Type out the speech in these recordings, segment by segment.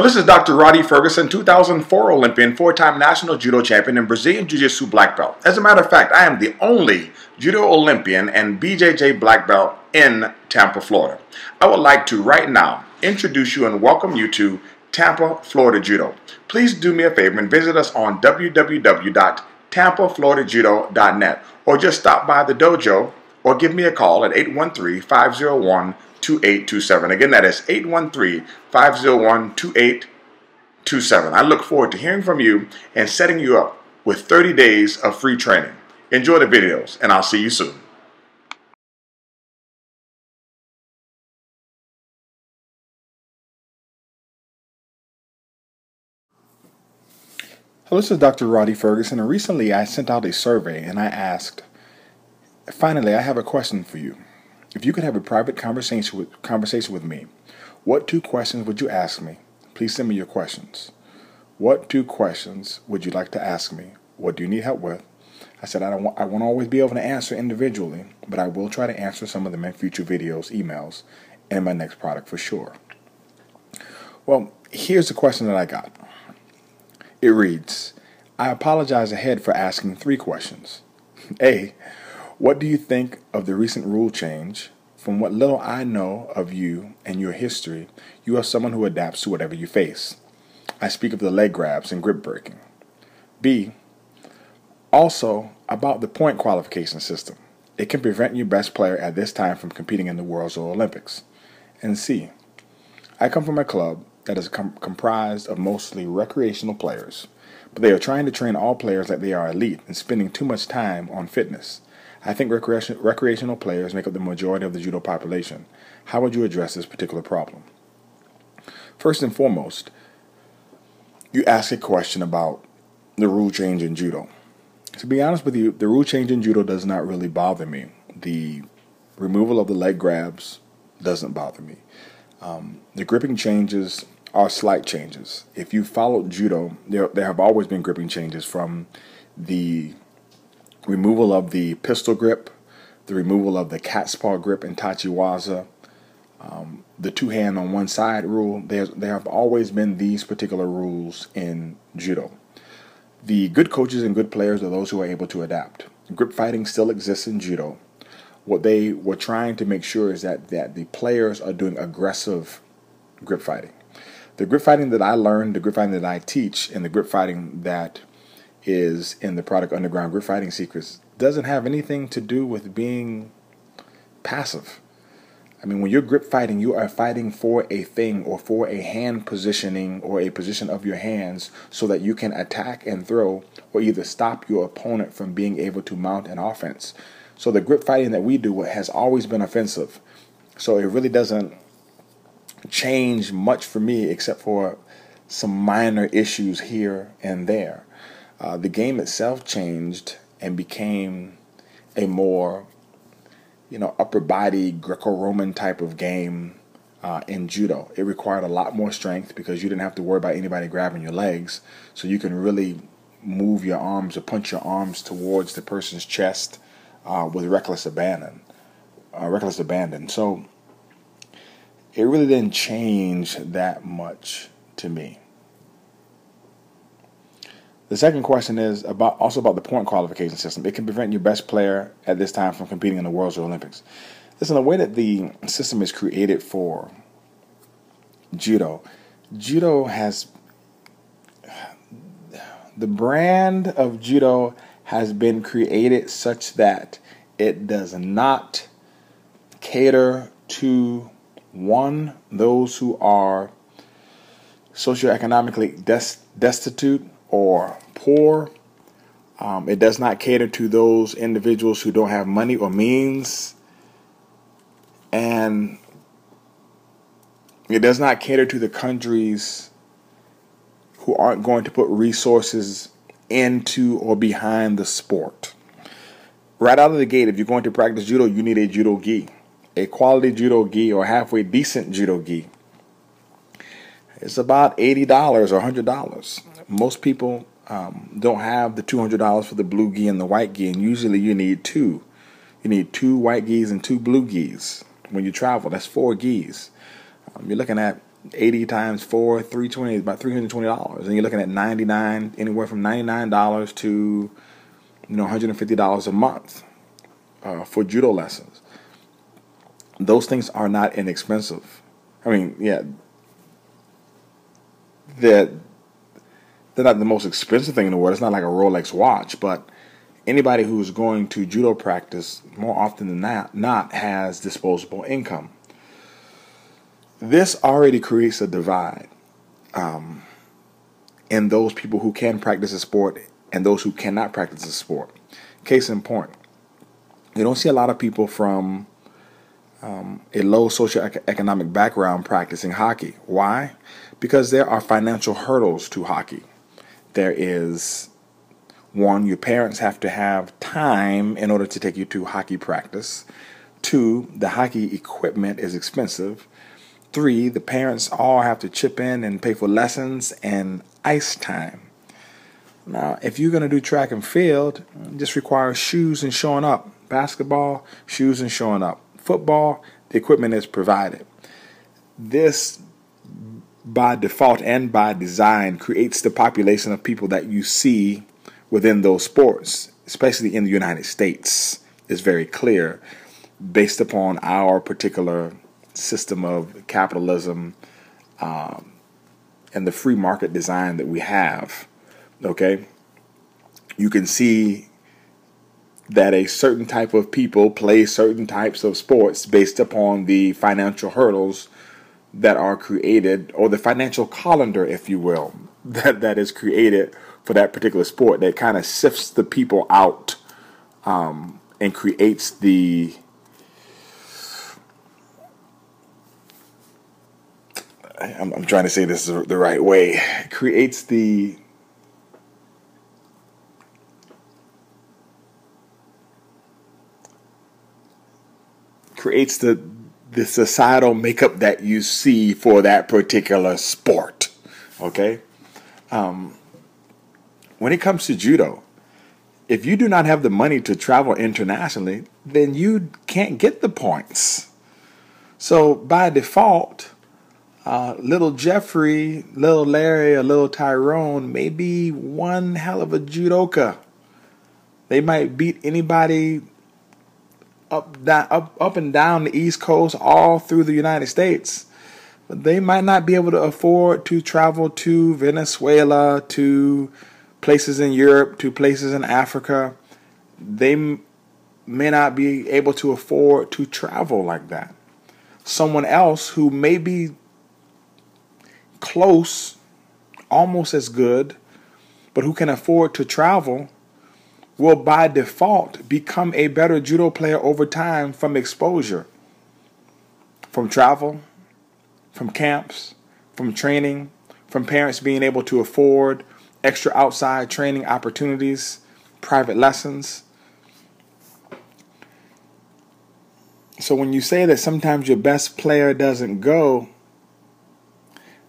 This is Dr. Rhadi Ferguson, 2004 Olympian, four-time national judo champion and Brazilian Jiu-jitsu black belt. As a matter of fact, I am the only judo Olympian and BJJ black belt in Tampa, Florida. I would like to right now introduce you and welcome you to Tampa, Florida Judo. Please do me a favor and visit us on www.tampafloridajudo.net or just stop by the dojo or give me a call at 813-501-2827. Again, that is 813-501-2827. I look forward to hearing from you and setting you up with 30 days of free training. Enjoy the videos, and I'll see you soon. Hello, this is Dr. Rhadi Ferguson, and recently I sent out a survey and I asked, finally, I have a question for you. If you could have a private conversation with me, what two questions would you ask me? Please send me your questions. What two questions would you like to ask me? What do you need help with? I said I won't always be able to answer individually, but I will try to answer some of them in future videos, emails, and my next product for sure. Well, here's the question that I got. It reads, I apologize ahead for asking three questions. A, what do you think of the recent rule change? From what little I know of you and your history, you are someone who adapts to whatever you face. I speak of the leg grabs and grip breaking. B, also about the point qualification system. It can prevent your best player at this time from competing in the Worlds or Olympics. And C, I come from a club that is comprised of mostly recreational players, but they are trying to train all players like they are elite and spending too much time on fitness. I think recreational players make up the majority of the judo population. How would you address this particular problem? First and foremost, you ask a question about the rule change in judo. To be honest with you, the rule change in judo does not really bother me. The removal of the leg grabs doesn't bother me. The gripping changes are slight changes. If you followed judo, there have always been gripping changes, from the removal of the pistol grip, the removal of the cat's paw grip in tachiwaza, the two-hand on one side rule. There have always been these particular rules in judo. The good coaches and good players are those who are able to adapt. Grip fighting still exists in judo. What they were trying to make sure is that the players are doing aggressive grip fighting. The grip fighting that I learned, the grip fighting that I teach, and the grip fighting that is in the product Underground Grip Fighting Secrets doesn't have anything to do with being passive. I mean, when you're grip fighting, you are fighting for a thing or for a hand positioning or a position of your hands so that you can attack and throw or either stop your opponent from being able to mount an offense. So the grip fighting that we do has always been offensive. So it really doesn't change much for me except for some minor issues here and there. The game itself changed and became a more, upper body Greco-Roman type of game in judo. It required a lot more strength because you didn't have to worry about anybody grabbing your legs, so you can really move your arms or punch your arms towards the person's chest with reckless abandon. So it really didn't change that much to me. The second question is also about the point qualification system. It can prevent your best player at this time from competing in the Worlds or Olympics. Listen, the way that the system is created for judo has, the brand of judo has been created such that it does not cater to, one, those who are socioeconomically destitute or poor. It does not cater to those individuals who don't have money or means, and it does not cater to the countries who aren't going to put resources into or behind the sport. Right out of the gate, if you're going to practice judo, you need a judo gi, a quality judo gi or halfway decent judo gi. It's about $80 or $100. Most people don't have the $200 for the blue gi and the white gi, and usually you need two. You need 2 white gis and 2 blue gis. When you travel, that's 4 gis. You're looking at 80 times 4, 320 is about $320. And you're looking at anywhere from $99 to $150 a month for judo lessons. Those things are not inexpensive. I mean, yeah, they're not the most expensive thing in the world. It's not like a Rolex watch, but anybody who's going to judo practice more often than not has disposable income. This already creates a divide in those people who can practice a sport and those who cannot practice a sport. Case in point, you don't see a lot of people from a low socioeconomic background practicing hockey. Why? Because there are financial hurdles to hockey. There is, one, your parents have to have time in order to take you to hockey practice. 2, the hockey equipment is expensive. 3, the parents all have to chip in and pay for lessons and ice time. Now, if you're going to do track and field, it just requires shoes and showing up. Basketball, shoes and showing up. Football, the equipment is provided. This, by default and by design, creates the population of people that you see within those sports, especially in the United States. It's very clear based upon our particular system of capitalism and the free market design that we have. Okay? You can see that a certain type of people play certain types of sports based upon the financial hurdles that are created, or the financial colander, if you will, that is created for that particular sport, that kind of sifts the people out and creates the I'm trying to say this the right way. Creates the societal makeup that you see for that particular sport. Okay? When it comes to judo, if you do not have the money to travel internationally, then you can't get the points. So by default, little Jeffrey, little Larry, or little Tyrone may be one hell of a judoka. They might beat anybody up and down the East Coast, all through the United States. But they might not be able to afford to travel to Venezuela, to places in Europe, to places in Africa. They may not be able to afford to travel like that. Someone else who may be close, almost as good, but who can afford to travel, will by default become a better judo player over time from exposure, from travel, from camps, from training, from parents being able to afford extra outside training opportunities, private lessons. So when you say that sometimes your best player doesn't go,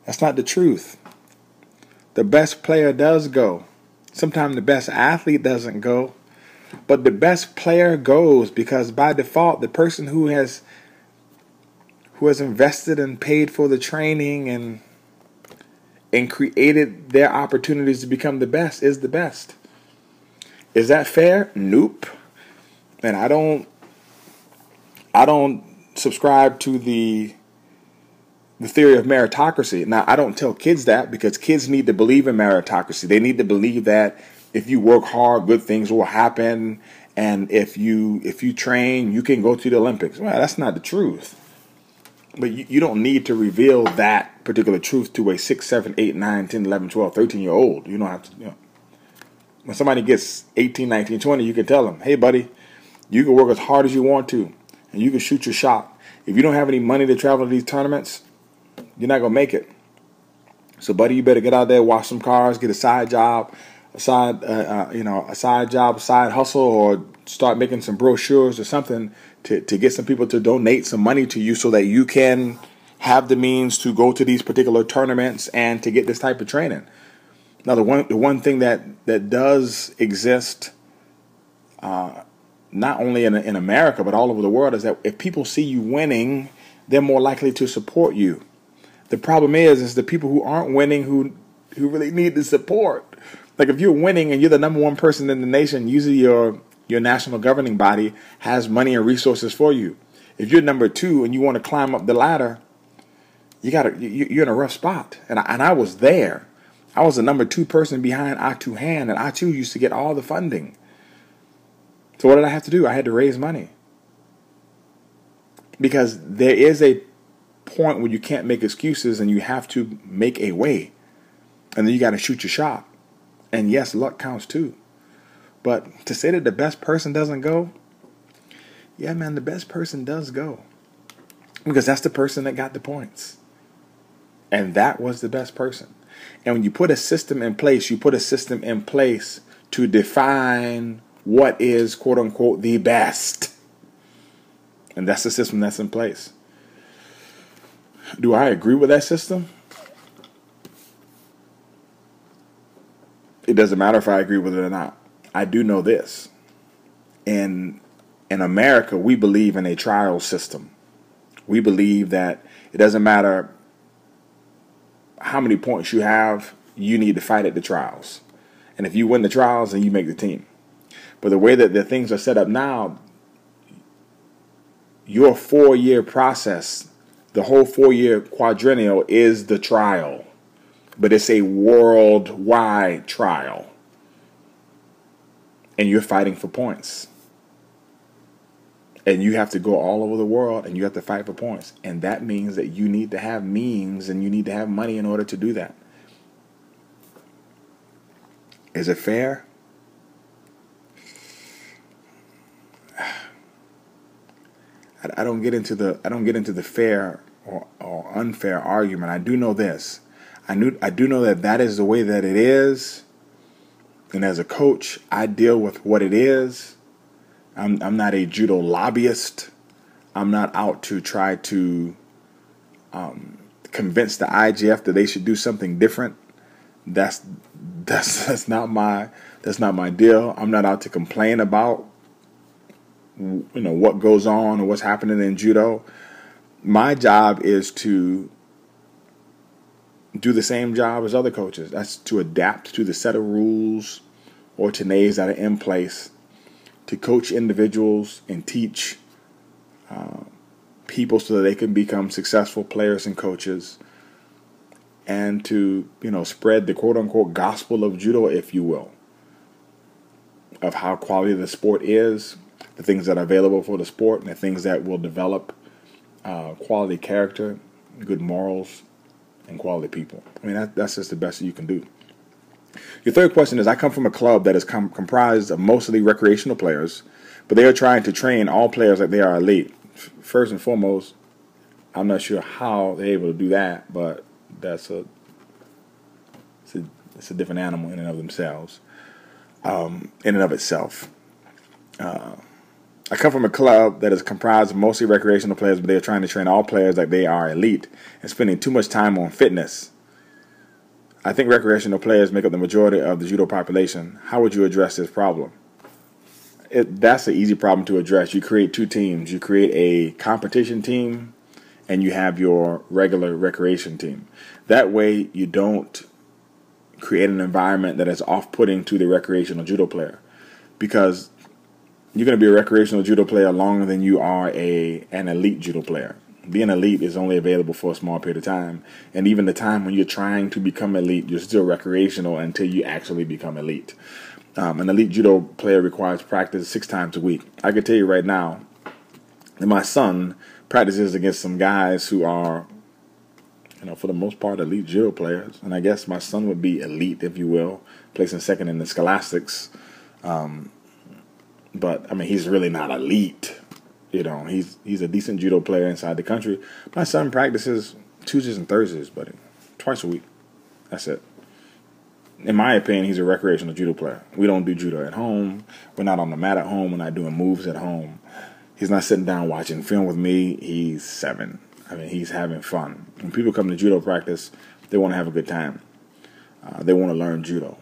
that's not the truth. The best player does go. Sometimes the best athlete doesn't go, but the best player goes, because by default, the person who has invested and paid for the training and created their opportunities to become the best is the best. Is that fair? Nope. And I don't subscribe to the theory of meritocracy. Now, I don't tell kids that, because kids need to believe in meritocracy. They need to believe that if you work hard, good things will happen, and if you train, you can go to the Olympics. Well, that's not the truth. But you don't need to reveal that particular truth to a 6, 7, 8, 9, 10, 11, 12, 13-year-old. You don't have to, When somebody gets 18, 19, 20, you can tell them, hey, buddy, you can work as hard as you want to, and you can shoot your shot. If you don't have any money to travel to these tournaments, you're not going to make it. So, buddy, you better get out there, wash some cars, get a side job, a side hustle, or start making some brochures or something to get some people to donate some money to you so that you can have the means to go to these particular tournaments and to get this type of training. Now, the one thing that does exist, not only in America but all over the world, is that if people see you winning, they're more likely to support you. The problem is the people who aren't winning who really need the support. Like if you're winning and you're the number one person in the nation, usually your national governing body has money and resources for you. If you're number 2 and you want to climb up the ladder, you're in a rough spot. And I was there. I was the number 2 person behind Atu Han, and Atu used to get all the funding. So what did I have to do? I had to raise money. Because there is a point where you can't make excuses and you have to make a way. And then you got to shoot your shot. And yes, luck counts too. But to say that the best person doesn't go, yeah, man, the best person does go. Because that's the person that got the points. And that was the best person. And when you put a system in place, you put a system in place to define what is, quote unquote, the best. And that's the system that's in place. Do I agree with that system? It doesn't matter if I agree with it or not. I do know this. In America, we believe in a trial system. We believe that it doesn't matter how many points you have, you need to fight at the trials. And if you win the trials, then you make the team. But the way that the things are set up now, your 4-year process, the whole 4-year quadrennial is the trial. But it's a worldwide trial. And you're fighting for points. And you have to go all over the world and you have to fight for points. And that means that you need to have means and you need to have money in order to do that. Is it fair? I don't get into the fair or unfair argument. I do know this. I do know that is the way that it is. And as a coach, I deal with what it is. I'm not a judo lobbyist. I'm not out to try to convince the IGF that they should do something different. That's not my deal. I'm not out to complain about what goes on or what's happening in judo. My job is to do the same job as other coaches. That's to adapt to the set of rules or tenets that are in place, to coach individuals and teach people so that they can become successful players and coaches, and to spread the quote-unquote gospel of judo, if you will, of how quality the sport is, the things that are available for the sport, and the things that will develop quality character, good morals, and quality people. I mean, that's just the best that you can do. Your third question is, I come from a club that is comprised of mostly recreational players, but they are trying to train all players like they are elite. First and foremost, I'm not sure how they're able to do that, but it's a different animal in and of themselves, in and of itself. I come from a club that is comprised of mostly recreational players, but they are trying to train all players like they are elite and spending too much time on fitness. I think recreational players make up the majority of the judo population. How would you address this problem? That's an easy problem to address. You create 2 teams. You create a competition team and you have your regular recreation team. That way you don't create an environment that is off-putting to the recreational judo player, because you're going to be a recreational judo player longer than you are an elite judo player. Being elite is only available for a small period of time. And even the time when you're trying to become elite, you're still recreational until you actually become elite. An elite judo player requires practice 6 times a week. I can tell you right now that my son practices against some guys who are, for the most part, elite judo players. And I guess my son would be elite, if you will, placing second in the scholastics. But, I mean, he's really not elite. He's a decent judo player inside the country. My son practices Tuesdays and Thursdays, buddy. Twice a week. That's it. In my opinion, he's a recreational judo player. We don't do judo at home. We're not on the mat at home. We're not doing moves at home. He's not sitting down watching film with me. He's 7. I mean, he's having fun. When people come to judo practice, they want to have a good time. They want to learn judo.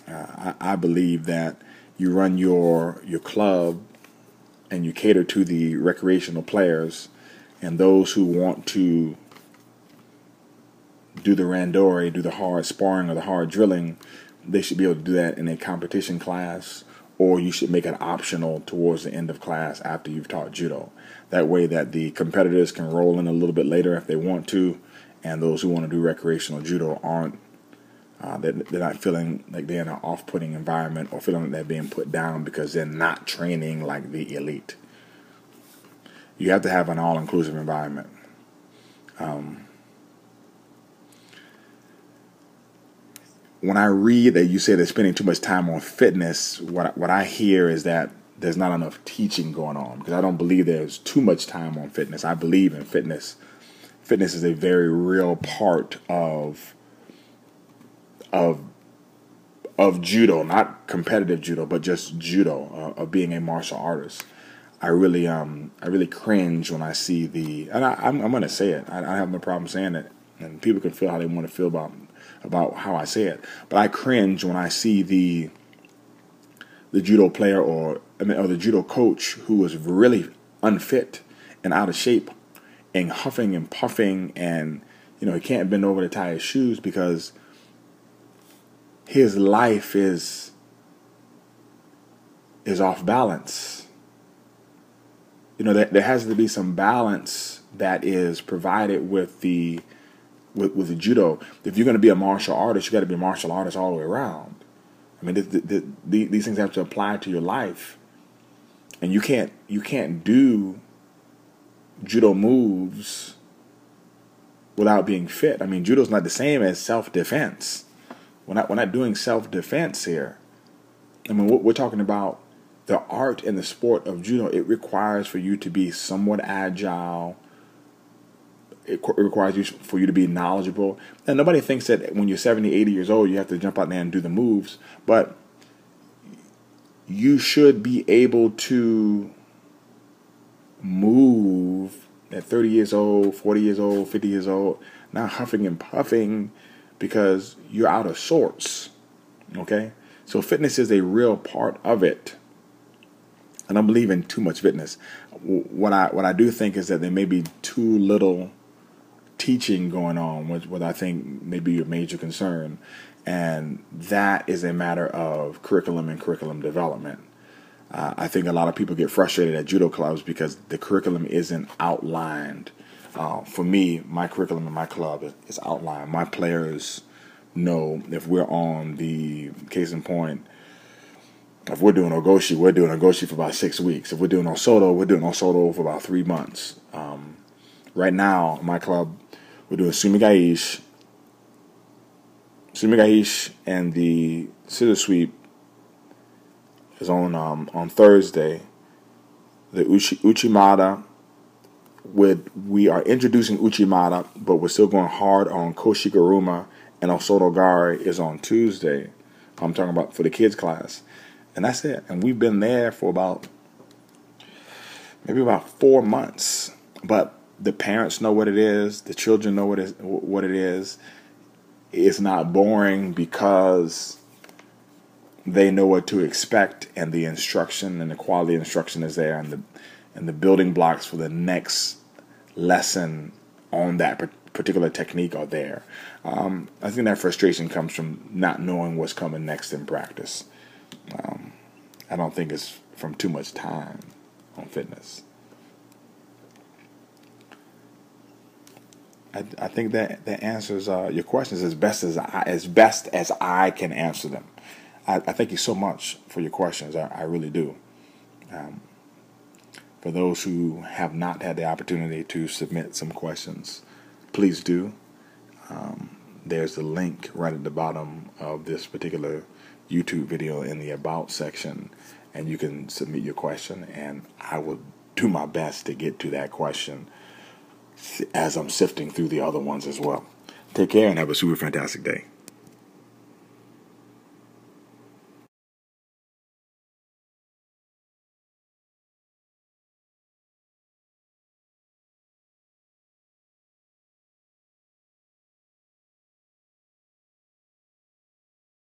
I believe that you run your club and you cater to the recreational players and those who want to do the randori, do the hard sparring or the hard drilling, they should be able to do that in a competition class, or you should make it optional towards the end of class after you've taught judo. That way that the competitors can roll in a little bit later if they want to, and those who want to do recreational judo aren't, they're not feeling like they're in an off-putting environment or feeling like they're being put down because they're not training like the elite. You have to have an all-inclusive environment. When I read that you say they're spending too much time on fitness, what I hear is that there's not enough teaching going on, because I don't believe there's too much time on fitness. I believe in fitness. Fitness is a very real part of judo, not competitive judo, but just judo, of being a martial artist. I really cringe when I see and I'm going to say it. I have no problem saying it, and people can feel how they want to feel about how I say it. But I cringe when I see the judo player or the judo coach who is really unfit and out of shape and huffing and puffing, and he can't bend over to tie his shoes because his life is off balance. There has to be some balance that is provided with the judo. If you're going to be a martial artist, you got to be a martial artist all the way around. I mean, these things have to apply to your life, and you can't do judo moves without being fit. I mean, judo's not the same as self-defense. We're not doing self-defense here. I mean, we're talking about the art and the sport of judo. It requires for you to be somewhat agile. It requires for you to be knowledgeable. And nobody thinks that when you're 70, 80 years old, you have to jump out there and do the moves. But you should be able to move at 30 years old, 40 years old, 50 years old, not huffing and puffing because you're out of sorts. Okay? So fitness is a real part of it. I don't believe in too much fitness. What I do think is that there may be too little teaching going on, what I think may be a major concern, and that is a matter of curriculum and curriculum development. I think a lot of people get frustrated at judo clubs because the curriculum isn't outlined. For me, my curriculum in my club is outlined. My players know if we're on the case in point. If we're doing Ogoshi, we're doing Ogoshi for about 6 weeks. If we're doing Osoto, we're doing Osoto for about 3 months. Right now, my club, we're doing Sumigaish. Sumigaish and the scissor sweep is on Thursday. The Uchimata, we are introducing Uchimata, but we're still going hard on Koshigaruma, and Osoto Gari is on Tuesday. I'm talking about for the kids class. And that's it. And we've been there for maybe about 4 months. But the parents know what it is. The children know what it is. It's not boring because they know what to expect, and the instruction and the quality of instruction is there, and the building blocks for the next lesson on that particular technique are there. I think that frustration comes from not knowing what's coming next in practice. I don't think it's from too much time on fitness. I think that answers your questions as best as I can answer them. I thank you so much for your questions. I really do. For those who have not had the opportunity to submit some questions, please do. There's the link right at the bottom of this particular YouTube video in the About section, and you can submit your question, and I will do my best to get to that question as I'm sifting through the other ones as well. Take care and have a super fantastic day.